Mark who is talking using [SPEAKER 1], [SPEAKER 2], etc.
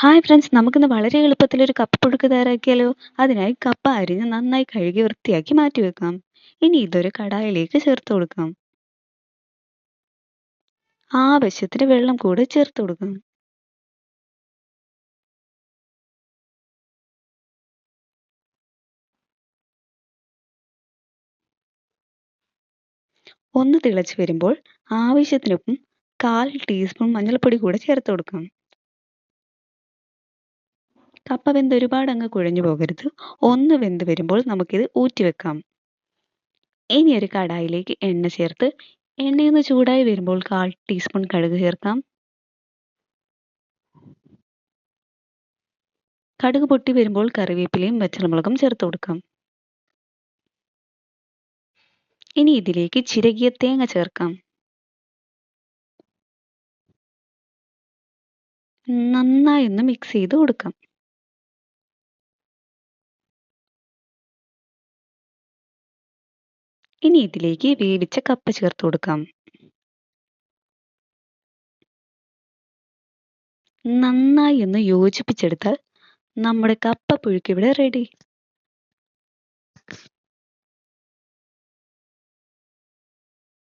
[SPEAKER 1] Hi friends, നമുക്കിന്ന് വളരെ എളുപ്പത്തിൽ ഒരു കപ്പ പുഴുക്ക് തയ്യാറാക്കിയാലോ? അതിനായി കപ്പ അരിഞ്ഞ് നന്നായി കഴുകി വൃത്തിയാക്കി മാറ്റി വെക്കാം. ഇനി ഇതൊരു കടായിലേക്ക് ചേർത്ത് കൊടുക്കാം. ആവശ്യത്തിന് വെള്ളം കൂടെ ചേർത്ത് കൊടുക്കാം. ഒന്ന് തിളച്ച് വരുമ്പോൾ ആവശ്യത്തിനൊപ്പം 1/4 ടീസ്പൂൺ മഞ്ഞൾപ്പൊടി കൂടെ ചേർത്ത് കൊടുക്കാം. കപ്പ വെന്ത് ഒരുപാട് അങ്ങ് കുഴഞ്ഞു പോകരുത്. ഒന്ന് വെന്ത് വരുമ്പോൾ നമുക്കിത് ഊറ്റി വെക്കാം. ഇനി ഒരു കടായിലേക്ക് എണ്ണ ചേർത്ത് എണ്ണയൊന്ന് ചൂടായി വരുമ്പോൾ 1/4 ടീസ്പൂൺ കടുക് ചേർക്കാം. കടുക് പൊട്ടി വരുമ്പോൾ കറിവേപ്പിലയും പച്ചമുളകും ചേർത്ത് കൊടുക്കാം. ഇനി ഇതിലേക്ക് ചിരകിയ തേങ്ങ ചേർക്കാം. നന്നായി ഒന്ന് മിക്സ് ചെയ്ത് കൊടുക്കാം. ഇനി ഇതിലേക്ക് വേവിച്ച കപ്പ ചേർത്ത് കൊടുക്കാം. നന്നായി ഒന്ന് യോജിപ്പിച്ചെടുത്താൽ നമ്മുടെ കപ്പ പുഴുക്ക് ഇവിടെ റെഡി.